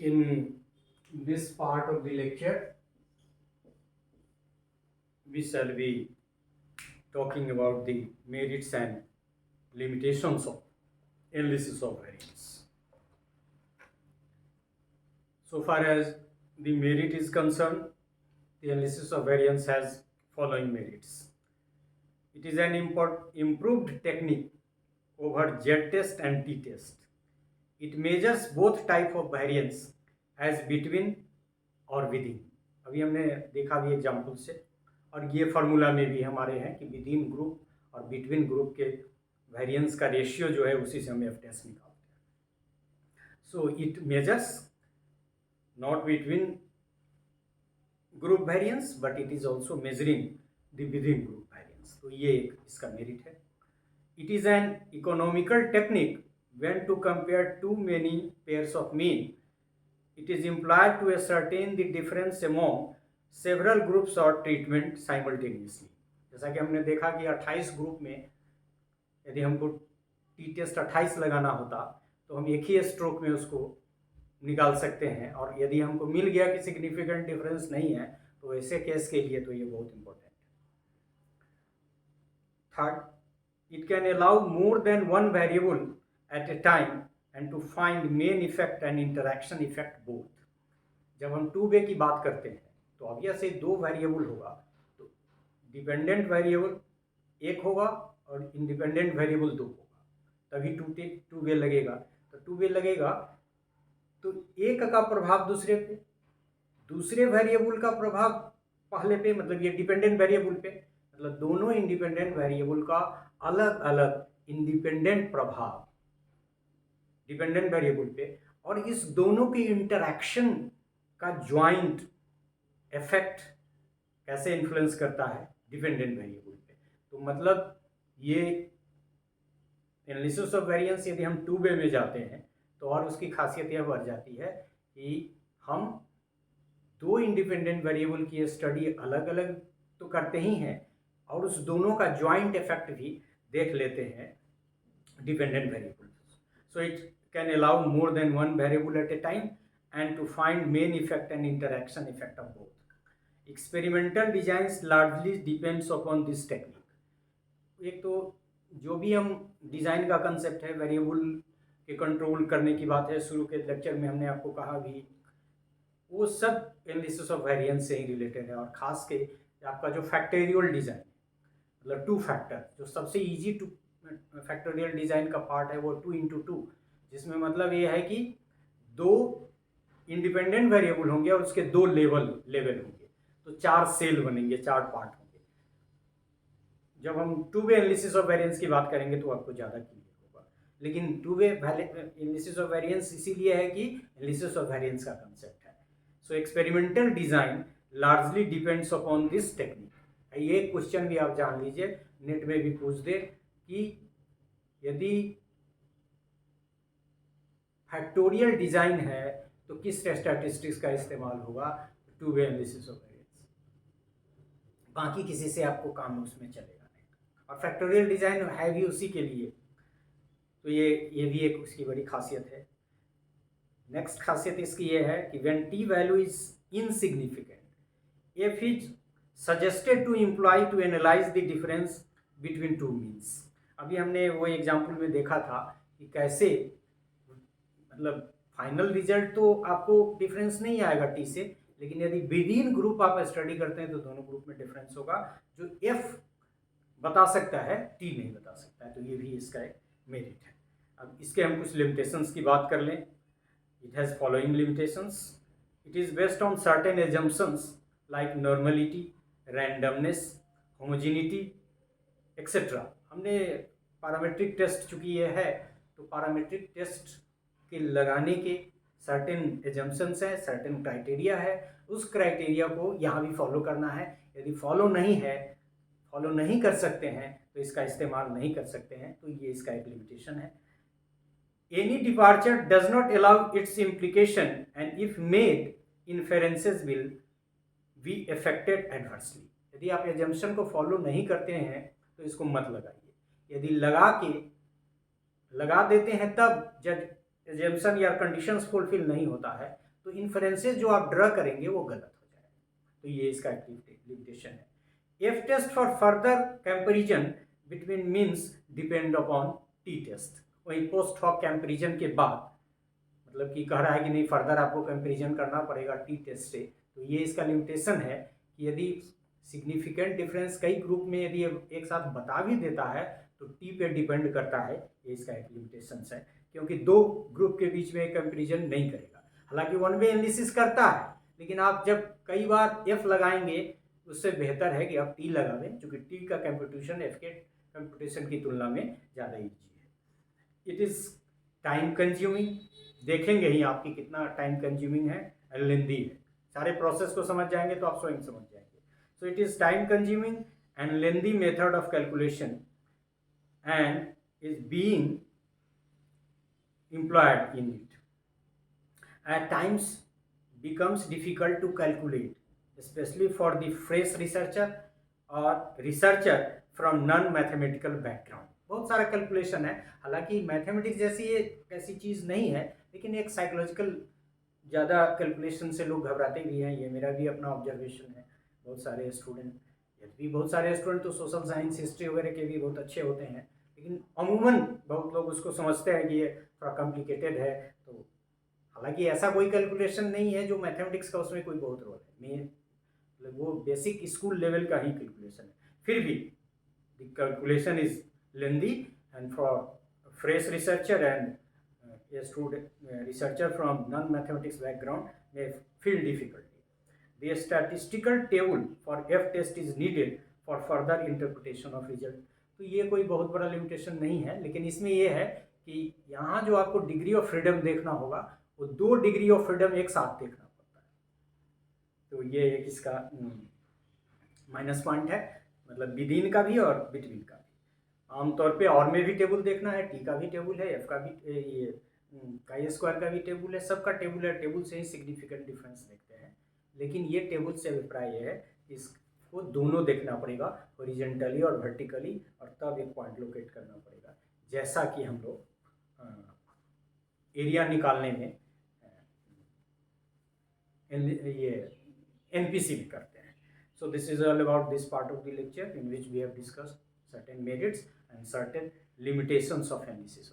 In this part of the lecture, we shall be talking about the merits and limitations of analysis of variance. So far as the merit is concerned, the analysis of variance has following merits. It is an improved technique over Z-test and T-test. It measures both type of variance as between और within. अभी हमने देखा भी example से, और ये formula में भी हमारे हैं कि विदिन ग्रुप और बिटवीन ग्रुप के वेरिएंस का रेशियो जो है उसी से हम एफ टेस्ट निकालते हैं. So it measures not between group variance but it is also measuring the within group variance. तो ये एक इसका मेरिट है. It is an economical technique when to compare too many pairs of mean. It is employed to ascertain the difference among several groups or treatment simultaneously. जैसा कि हमने देखा कि 28 ग्रुप में यदि हमको टी टेस्ट 28 लगाना होता तो हम एक ही स्ट्रोक में उसको निकाल सकते हैं, और यदि हमको मिल गया कि सिग्निफिकेंट डिफरेंस नहीं है तो ऐसे केस के लिए तो ये बहुत इंपॉर्टेंट है. Third, it can allow more than one variable at a time and to find main effect and interaction effect both. जब हम टू वे की बात करते हैं तो ऑब्वियसली दो वेरिएबल होगा, तो डिपेंडेंट वेरिएबल एक होगा और इंडिपेंडेंट वेरिएबल दो होगा, तभी टू वे लगेगा. तो टू वे लगेगा तो एक का प्रभाव दूसरे पे, दूसरे वेरिएबल का प्रभाव पहले पे, मतलब ये डिपेंडेंट वेरिएबल पे, मतलब दोनों इंडिपेंडेंट वेरिएबल का अलग अलग इंडिपेंडेंट प्रभाव डिपेंडेंट वेरिएबल पे, और इस दोनों की इंटरैक्शन का ज्वाइंट इफेक्ट कैसे इन्फ्लुएंस करता है डिपेंडेंट वेरिएबल पे. तो मतलब ये एनालिसिस ऑफ वेरिएंस यदि हम टू वे में जाते हैं तो और उसकी खासियत यह बढ़ जाती है कि हम दो इंडिपेंडेंट वेरिएबल की स्टडी अलग अलग तो करते ही हैं और उस दोनों का ज्वाइंट इफेक्ट भी देख लेते हैं dependent variable. So it can allow more than one variable at a time and to find main effect and interaction effect of both. Experimental designs largely depends upon this technique. एक तो जो भी हम design का concept है, variable के control करने की बात है, शुरू के लेक्चर में हमने आपको कहा भी, वो सब एनालिसिस ऑफ वेरिएंस से ही रिलेटेड है. और ख़ास के आपका जो फैक्टोरियल डिज़ाइन, मतलब टू फैक्टर, जो सबसे ईजी टू फैक्टोरियल डिज़ाइन का पार्ट है वो 2x2, जिसमें मतलब ये है कि दो इंडिपेंडेंट वेरिएबल होंगे और उसके दो लेवल होंगे, तो 4 सेल बनेंगे, 4 पार्ट होंगे. जब हम two way analysis of variance की बात करेंगे तो आपको ज़्यादा क्लियर होगा. लेकिन two way analysis of variance इसीलिए है कि एनालिसिस ऑफ वेरिएंस का कंसेप्ट है. So experimental design largely depends upon this technique. ये क्वेश्चन भी आप जान लीजिए, नेट में भी पूछ दे कि यदि फैक्टोरियल डिज़ाइन है तो किस स्टैटिस्टिक्स का इस्तेमाल होगा, to way analysis of variance. बाकी किसी से आपको काम उसमें चलेगा नहीं, और फैक्टोरियल डिज़ाइन है भी उसी के लिए. तो ये भी एक उसकी बड़ी खासियत है. नेक्स्ट खासियत इसकी ये है कि when T value is insignificant if is suggested to employ to analyse the difference between two means. अभी हमने वो एग्जाम्पल में देखा था कि कैसे मतलब फाइनल रिजल्ट तो आपको डिफरेंस नहीं आएगा टी से, लेकिन यदि विदिन ग्रुप आप स्टडी करते हैं तो दोनों ग्रुप में डिफरेंस होगा, जो एफ बता सकता है टी नहीं बता सकता है. तो ये भी इसका एक मेरिट है. अब इसके हम कुछ लिमिटेशंस की बात कर लें. It has following limitations. It is based on certain assumptions like normality, randomness, homogeneity etcetera. हमने पैरामीट्रिक टेस्ट चूँकि ये है, तो पैरामीट्रिक टेस्ट के लगाने के सर्टेन एजम्पशंस है, सर्टेन क्राइटेरिया है. उस क्राइटेरिया को यहाँ भी फॉलो करना है. यदि फॉलो नहीं कर सकते हैं तो इसका इस्तेमाल नहीं कर सकते हैं. तो ये इसका एक लिमिटेशन है. Any departure does not allow it's implication and if made inferences will be affected adversely. यदि आप एजम्पशन को फॉलो नहीं करते हैं तो इसको मत लगाइए. यदि लगा देते हैं तब जब एजम्पशन या कंडीशंस फुलफिल नहीं होता है तो इन्फरेंसेस जो आप ड्रा करेंगे वो गलत हो जाएगा। तो ये इसका लिमिटेशन है। F test for further comparison between means depend upon T test. वही पोस्ट हॉक कंपैरिजन के बाद मतलब कि कह रहा है कि नहीं फर्दर आपको कंपैरिजन करना पड़ेगा टी टेस्ट से, तो ये इसका लिमिटेशन है कि यदि सिग्निफिकेंट डिफरेंस कई ग्रुप में यदि एक साथ बता भी देता है तो टी पे डिपेंड करता है, ये इसका एक लिमिटेशन है, क्योंकि दो ग्रुप के बीच में कंपैरिजन नहीं करेगा। हालांकि वन वे एनालिसिस करता है, लेकिन आप जब कई बार एफ लगाएंगे उससे बेहतर है कि आप टी लगावें, क्योंकि टी का कंप्यूटेशन एफ के कंप्यूटेशन की तुलना में ज़्यादा ईजी है। इट इज़ टाइम कंज्यूमिंग, देखेंगे ही आपकी कितना टाइम कंज्यूमिंग है, लेंदी है। सारे प्रोसेस को समझ जाएंगे तो आप स्वयं समझ जाएंगे। So it is time consuming and lengthy method of calculation and is being employed in it. At times becomes difficult to calculate, especially for the fresh researcher or researcher from non-mathematical background. बहुत सारा calculation है, हालांकि mathematics जैसी ये ऐसी चीज़ नहीं है, लेकिन एक साइकोलॉजिकल ज़्यादा कैलकुलेशन से लोग घबराते भी हैं। ये मेरा भी अपना ऑब्जर्वेशन है। बहुत सारे स्टूडेंट बहुत सारे स्टूडेंट तो सोशल साइंस हिस्ट्री वगैरह के भी बहुत अच्छे होते हैं, लेकिन अमूमन बहुत लोग उसको समझते हैं कि ये थोड़ा कॉम्प्लिकेटेड है। तो हालांकि ऐसा कोई कैलकुलेशन नहीं है जो मैथमेटिक्स का उसमें कोई बहुत रोल है, मतलब वो बेसिक स्कूल लेवल का ही कैलकुलेशन है। फिर भी the calculation is lengthy and for fresh researcher and researcher from non mathematics background may feel difficulty. The statistical table for F test is needed for further interpretation of result. तो ये कोई बहुत बड़ा limitation नहीं है, लेकिन इसमें ये है कि यहाँ जो आपको डिग्री ऑफ फ्रीडम देखना होगा वो 2 डिग्री ऑफ फ्रीडम एक साथ देखना पड़ता है। तो ये एक इसका माइनस पॉइंट है, मतलब विदिन का भी और बिटवीन का भी। आमतौर पे और में भी टेबल देखना है, टी का भी टेबल है, एफ का भी, ये काई स्क्वायर का भी टेबल है, सबका टेबल है। टेबल से ही सिग्निफिकेंट डिफरेंस देखते हैं, लेकिन ये टेबल से अभिप्राय है इसको दोनों देखना पड़ेगा, हॉरिजॉन्टली और वर्टिकली, और तब एक पॉइंट लोकेट करना पड़ेगा, जैसा कि हम लोग एरिया निकालने में ये एनपीसी में करते हैं। So this is all about this part of the lecture in which we have discussed certain merits and certain limitations of analysis.